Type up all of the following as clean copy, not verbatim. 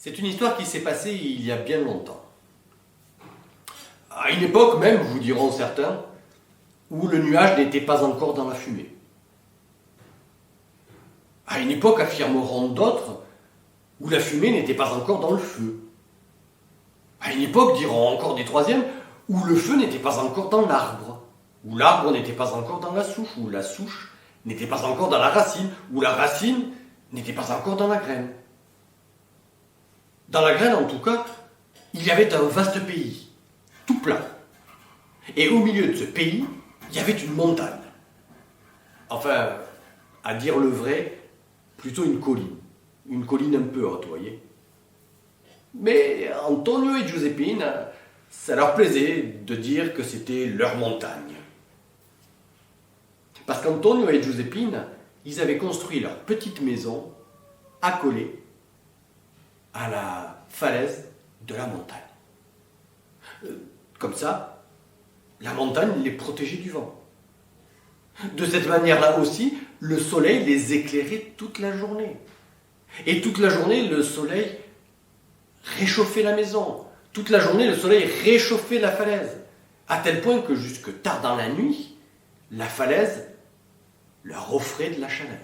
C'est une histoire qui s'est passée il y a bien longtemps. À une époque même, vous diront certains, où le nuage n'était pas encore dans la fumée. À une époque, affirmeront d'autres, où la fumée n'était pas encore dans le feu. À une époque, diront encore des troisièmes, où le feu n'était pas encore dans l'arbre, où l'arbre n'était pas encore dans la souche, où la souche n'était pas encore dans la racine, où la racine n'était pas encore dans la graine. Dans la graine, en tout cas, il y avait un vaste pays, tout plat. Et au milieu de ce pays, il y avait une montagne. Enfin, à dire le vrai, plutôt une colline. Une colline un peu haute, vous voyez. Mais Antonio et Giuseppine, ça leur plaisait de dire que c'était leur montagne. Parce qu'Antonio et Giuseppine, ils avaient construit leur petite maison accolée à la falaise de la montagne. Comme ça, la montagne les protégeait du vent. De cette manière-là aussi, le soleil les éclairait toute la journée. Et toute la journée, le soleil réchauffait la maison. Toute la journée, le soleil réchauffait la falaise. À tel point que jusque tard dans la nuit, la falaise leur offrait de la chaleur.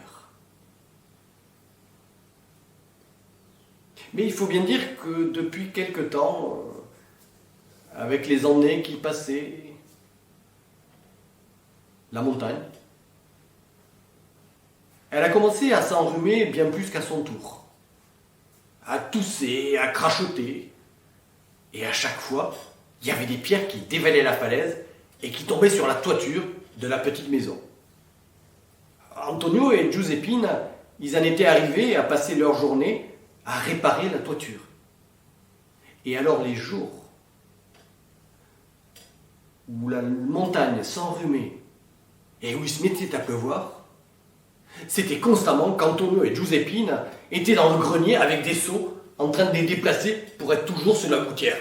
Mais il faut bien dire que depuis quelque temps, avec les années qui passaient, la montagne, elle a commencé à s'enrhumer bien plus qu'à son tour, à tousser, à crachoter, et à chaque fois, il y avait des pierres qui dévalaient la falaise et qui tombaient sur la toiture de la petite maison. Antonio et Giuseppine, ils en étaient arrivés à passer leur journée à réparer la toiture. Et alors les jours où la montagne s'enrhumait et où il se mettait à pleuvoir, c'était constamment qu'Antonio et Giuseppine étaient dans le grenier avec des seaux en train de les déplacer pour être toujours sur la gouttière.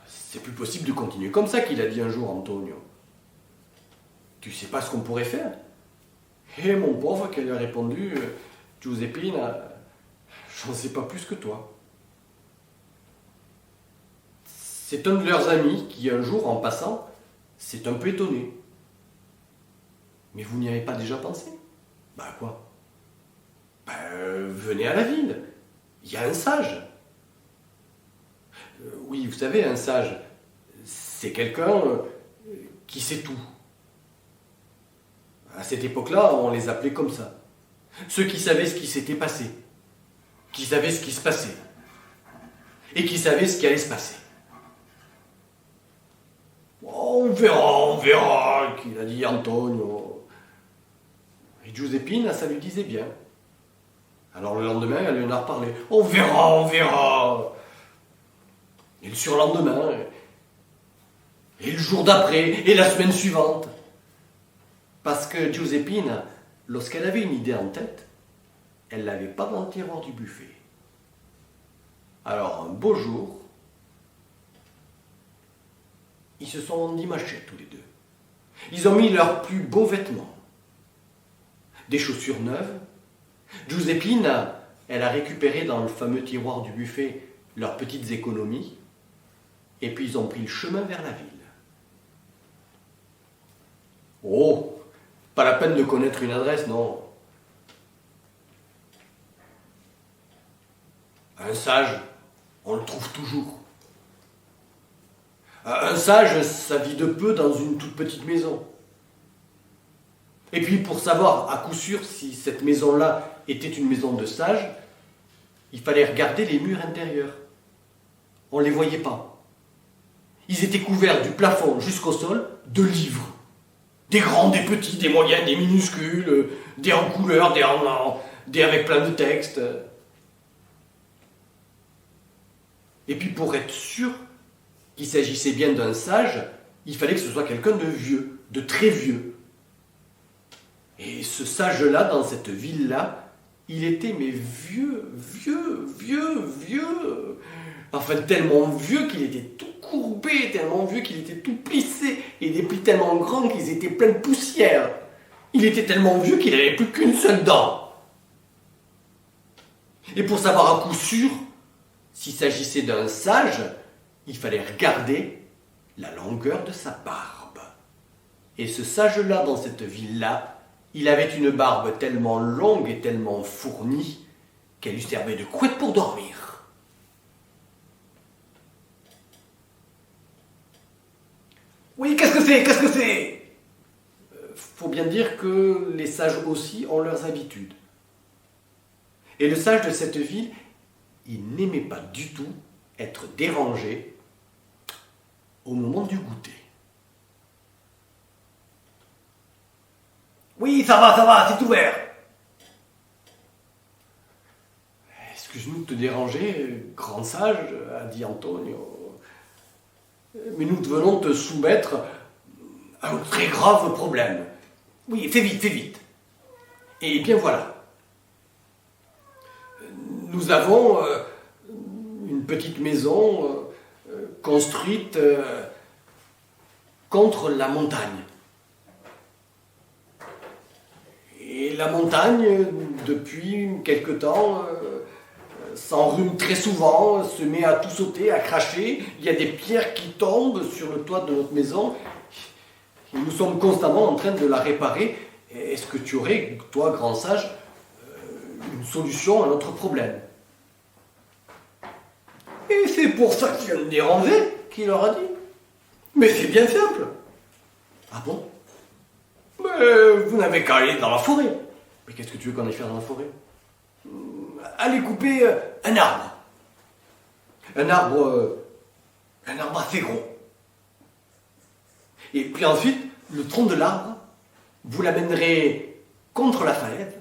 C'est plus possible de continuer comme ça, qu'il a dit un jour Antonio. Tu sais pas ce qu'on pourrait faire? Et mon pauvre, qu'elle lui a répondu, Giuseppine, j'en sais pas plus que toi. C'est un de leurs amis qui, un jour, en passant, s'est un peu étonné. Mais vous n'y avez pas déjà pensé? Bah quoi? Venez à la ville. Il y a un sage. Oui, vous savez, un sage, c'est quelqu'un qui sait tout. À cette époque-là, on les appelait comme ça. Ceux qui savaient ce qui s'était passé, qui savaient ce qui se passait, et qui savaient ce qui allait se passer. On verra, qu'il a dit Antonio. Et Giuseppine, ça lui disait bien. Alors le lendemain, elle lui en a reparlé. On verra. Et le surlendemain, et le jour d'après, et la semaine suivante. Parce que Giuseppine, lorsqu'elle avait une idée en tête, elle ne l'avait pas dans le tiroir du buffet. Alors un beau jour, ils se sont endimanchés tous les deux. Ils ont mis leurs plus beaux vêtements. Des chaussures neuves. Giuseppine, elle a récupéré dans le fameux tiroir du buffet leurs petites économies. Et puis ils ont pris le chemin vers la ville. Oh, pas la peine de connaître une adresse, non. Un sage, on le trouve toujours. Un sage, ça vit de peu dans une toute petite maison. Et puis pour savoir à coup sûr si cette maison-là était une maison de sage, il fallait regarder les murs intérieurs. On ne les voyait pas. Ils étaient couverts du plafond jusqu'au sol de livres. Des grands, des petits, des moyens, des minuscules, des en couleur, des avec plein de textes. Et puis pour être sûr qu'il s'agissait bien d'un sage, il fallait que ce soit quelqu'un de vieux, de très vieux. Et ce sage-là, dans cette ville-là, il était mais vieux. Enfin, tellement vieux qu'il était tout courbé, tellement vieux qu'il était tout plissé, et des plis tellement grands qu'ils étaient pleins de poussière. Il était tellement vieux qu'il n'avait plus qu'une seule dent. Et pour savoir à coup sûr s'il s'agissait d'un sage, il fallait regarder la longueur de sa barbe. Et ce sage-là, dans cette ville-là, il avait une barbe tellement longue et tellement fournie qu'elle lui servait de couette pour dormir. Oui, qu'est-ce que c'est? Qu'est-ce que c'est? Faut bien dire que les sages aussi ont leurs habitudes. Et le sage de cette ville, il n'aimait pas du tout être dérangé au moment du goûter. Oui, ça va, c'est ouvert. Excuse-nous de te déranger, grand sage, a dit Antonio. Mais nous venons te soumettre à un très grave problème. Oui, fais vite. Et bien voilà. Nous avons une petite maison construite contre la montagne. Et la montagne, depuis quelque temps, s'enrhume très souvent, se met à tout sauter, à cracher. Il y a des pierres qui tombent sur le toit de notre maison. Et nous sommes constamment en train de la réparer. Est-ce que tu aurais, toi, grand sage, une solution à notre problème? Et c'est pour ça que tu viens me déranger, qui leur a dit. Mais c'est bien simple. Ah bon? Mais vous n'avez qu'à aller dans la forêt. Mais qu'est-ce que tu veux qu'on aille faire dans la forêt? Allez couper un arbre. Un arbre assez gros. Et puis ensuite, le tronc de l'arbre, vous l'amènerez contre la falaise,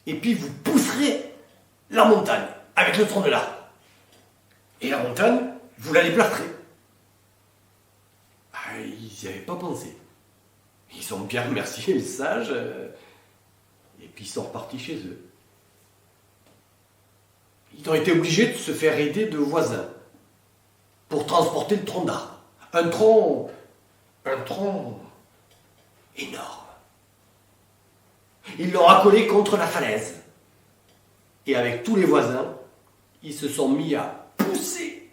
et puis vous pousserez la montagne avec le tronc de l'arbre. Et la montagne, vous la déplacerez. Ah, ils n'y avaient pas pensé. Ils ont bien remercié le sage, et puis ils sont repartis chez eux. Ils ont été obligés de se faire aider de voisins pour transporter le tronc d'arbre. Un tronc énorme. Ils l'ont accolé contre la falaise. Et avec tous les voisins, ils se sont mis à pousser.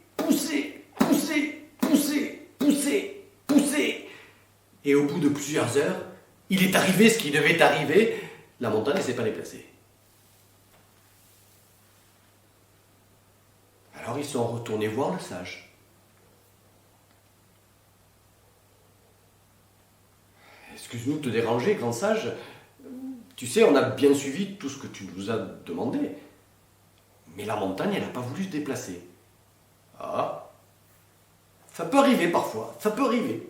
Et au bout de plusieurs heures, il est arrivé ce qui devait arriver. La montagne ne s'est pas déplacée. Alors ils sont retournés voir le sage. Excuse-nous de te déranger, grand sage. Tu sais, on a bien suivi tout ce que tu nous as demandé. Mais la montagne, elle n'a pas voulu se déplacer. Ah, ça peut arriver parfois, ça peut arriver.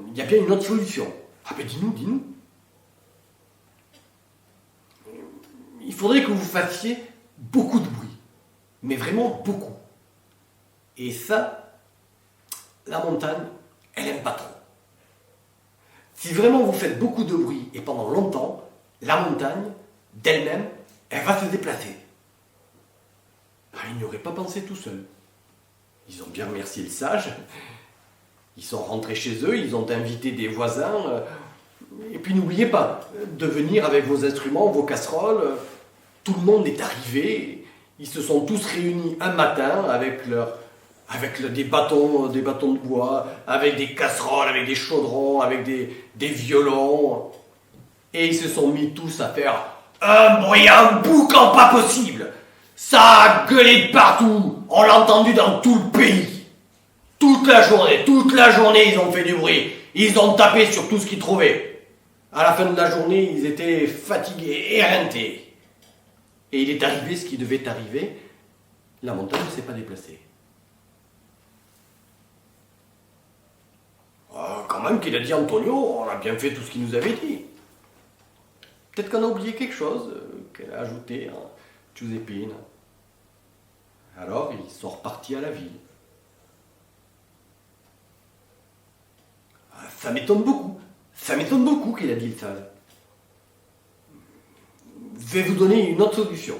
Il y a bien une autre solution. Ah ben dis-nous. Il faudrait que vous fassiez beaucoup de bruit. Mais vraiment beaucoup. Et ça, la montagne, elle n'aime pas trop. Si vraiment vous faites beaucoup de bruit et pendant longtemps, la montagne, d'elle-même, elle va se déplacer. Ah, ils n'y auraient pas pensé tout seuls. Ils ont bien remercié le sage. Ils sont rentrés chez eux, ils ont invité des voisins. Et puis n'oubliez pas de venir avec vos instruments, vos casseroles. Tout le monde est arrivé. Ils se sont tous réunis un matin avec des bâtons de bois, avec des casseroles, avec des chaudrons, avec des violons. Et ils se sont mis tous à faire un bruit, un boucan pas possible. Ça a gueulé de partout. On l'a entendu dans tout le pays. Toute la journée, ils ont fait du bruit. Ils ont tapé sur tout ce qu'ils trouvaient. À la fin de la journée, ils étaient fatigués, éreintés. Et il est arrivé ce qui devait arriver. La montagne ne s'est pas déplacée. Oh, quand même qu'il a dit Antonio, on a bien fait tout ce qu'il nous avait dit. Peut-être qu'on a oublié quelque chose qu'elle a ajouté, hein, Giuseppine. Alors, ils sont repartis à la ville. Ça m'étonne beaucoup qu'il a dit ça. Je vais vous donner une autre solution.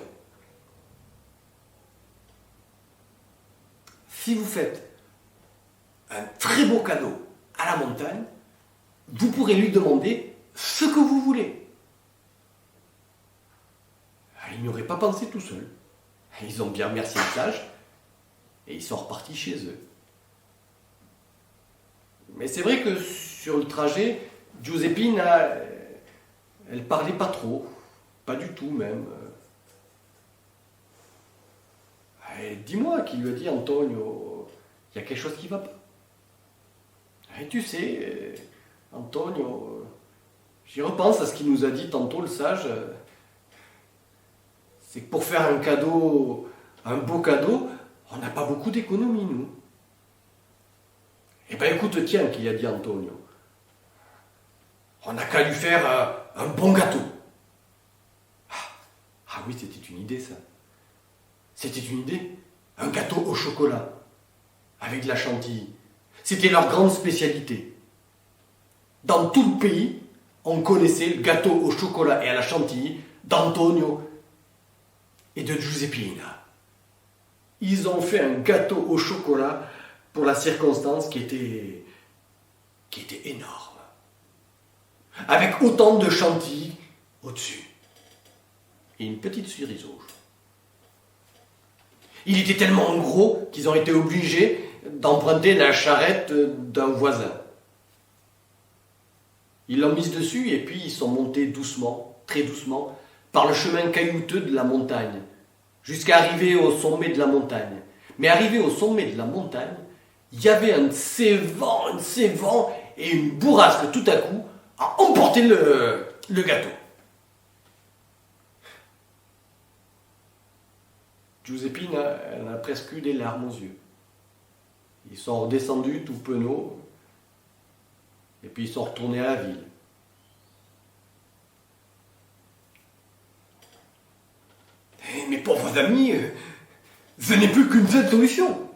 Si vous faites un très beau cadeau à la montagne, vous pourrez lui demander ce que vous voulez. Ils n'y auraient pas pensé tout seuls. Ils ont bien remercié le sage et ils sont repartis chez eux. Mais c'est vrai que sur le trajet, Giuseppina, elle parlait pas trop, pas du tout même. Dis-moi, qui lui a dit Antonio, il y a quelque chose qui va pas. Et tu sais, Antonio, j'y repense à ce qu'il nous a dit tantôt le sage. C'est que pour faire un cadeau, un beau cadeau, on n'a pas beaucoup d'économie, nous. Eh ben écoute, tiens, qu'il a dit Antonio. On n'a qu'à lui faire un bon gâteau. Ah oui, c'était une idée, ça. C'était une idée. Un gâteau au chocolat, avec de la chantilly. C'était leur grande spécialité. Dans tout le pays, on connaissait le gâteau au chocolat et à la chantilly d'Antonio et de Giuseppina. Ils ont fait un gâteau au chocolat pour la circonstance qui était énorme. Avec autant de chantilly au-dessus. Et une petite cerise rouge. Il était tellement gros qu'ils ont été obligés d'emprunter la charrette d'un voisin. Ils l'ont mise dessus et puis ils sont montés doucement, très doucement, par le chemin caillouteux de la montagne, jusqu'à arriver au sommet de la montagne. Mais arrivé au sommet de la montagne, il y avait un de ces vents et une bourrasque tout à coup a emporté le gâteau. Giuseppina, elle a presque eu des larmes aux yeux. Ils sont redescendus tout penauds et puis ils sont retournés à la ville. Mes pauvres amis, je n'ai plus qu'une seule solution.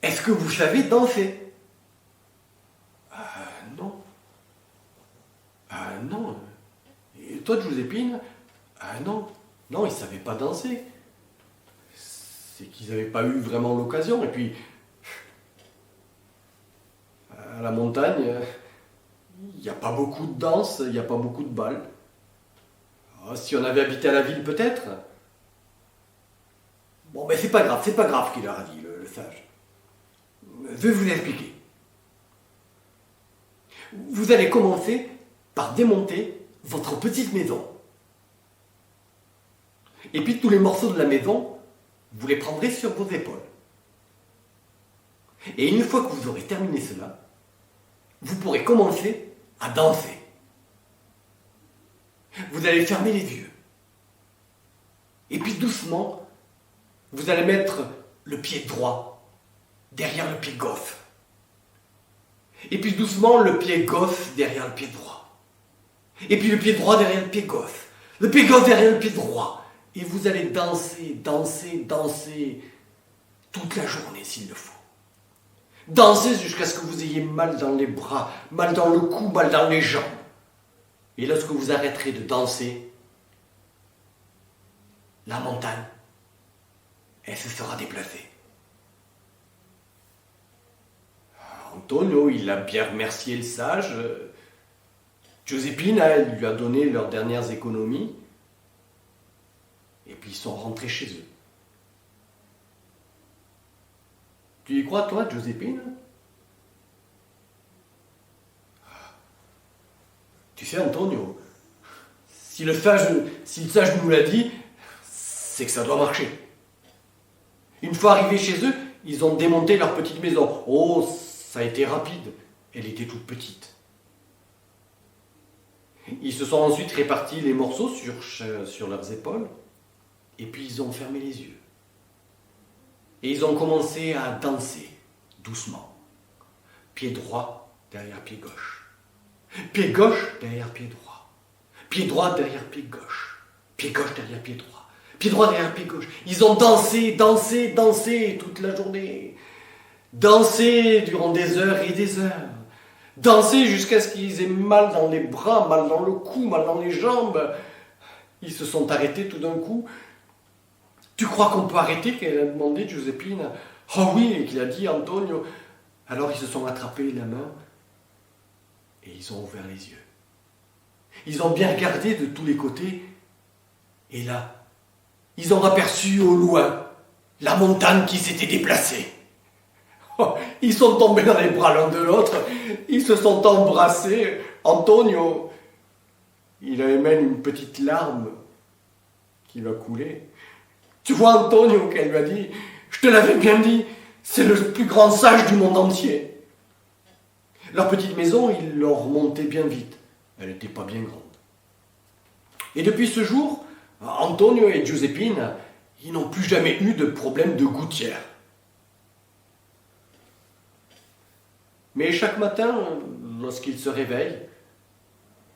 Est-ce que vous savez danser? Non. Non. Et toi, Giuseppine? Non. Non, ils ne savaient pas danser. C'est qu'ils n'avaient pas eu vraiment l'occasion. Et puis, à la montagne, il n'y a pas beaucoup de danse, il n'y a pas beaucoup de bal. Si on avait habité à la ville, peut-être. Bon, mais c'est pas grave qu'il leur a dit, le sage. Je vais vous expliquer. Vous allez commencer par démonter votre petite maison. Et puis tous les morceaux de la maison, vous les prendrez sur vos épaules. Et une fois que vous aurez terminé cela, vous pourrez commencer à danser. Vous allez fermer les yeux. Et puis doucement, vous allez mettre le pied droit derrière le pied gauche. Et puis doucement, le pied gauche derrière le pied droit. Et puis le pied droit derrière le pied gauche. Le pied gauche derrière le pied droit. Et vous allez danser toute la journée s'il le faut. Dansez jusqu'à ce que vous ayez mal dans les bras, mal dans le cou, mal dans les jambes. Et lorsque vous arrêterez de danser, la montagne, elle se sera déplacée. Antonio, il a bien remercié le sage. Giuseppina, elle lui a donné leurs dernières économies. Et puis ils sont rentrés chez eux. Tu y crois, toi, Giuseppina? Tu sais, Antonio, si le sage nous l'a dit, c'est que ça doit marcher. Une fois arrivés chez eux, ils ont démonté leur petite maison. Oh, ça a été rapide. Elle était toute petite. Ils se sont ensuite répartis les morceaux sur leurs épaules. Et puis ils ont fermé les yeux. Et ils ont commencé à danser, doucement. Pied droit derrière pied gauche. Pied gauche derrière pied droit. Pied droit derrière pied gauche. Pied gauche derrière pied droit. Pied droit derrière pied gauche. Ils ont dansé toute la journée. Dansé durant des heures et des heures. Dansé jusqu'à ce qu'ils aient mal dans les bras, mal dans le cou, mal dans les jambes. Ils se sont arrêtés tout d'un coup. Tu crois qu'on peut arrêter? Qu'elle a demandé, Giuseppina. Oh oui, et qu'il a dit, Antonio. Alors ils se sont attrapés la main Et ils ont ouvert les yeux. Ils ont bien regardé de tous les côtés. Et là, ils ont aperçu au loin la montagne qui s'était déplacée. Oh, ils sont tombés dans les bras l'un de l'autre. Ils se sont embrassés. Antonio, il avait même une petite larme qui lui a coulé. Tu vois, Antonio, qu'elle lui a dit, je te l'avais bien dit, c'est le plus grand sage du monde entier. Leur petite maison, ils l'ont remontée bien vite. Elle n'était pas bien grande. Et depuis ce jour, Antonio et Giuseppina, ils n'ont plus jamais eu de problème de gouttière. Mais chaque matin, lorsqu'ils se réveillent,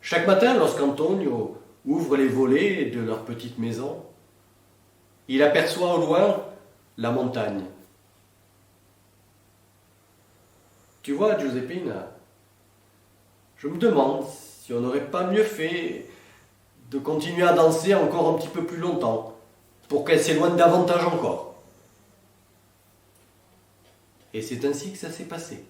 chaque matin, lorsqu'Antonio ouvre les volets de leur petite maison, il aperçoit au loin la montagne. Tu vois, Giuseppina, je me demande si on n'aurait pas mieux fait de continuer à danser encore un petit peu plus longtemps, pour qu'elle s'éloigne davantage encore. Et c'est ainsi que ça s'est passé.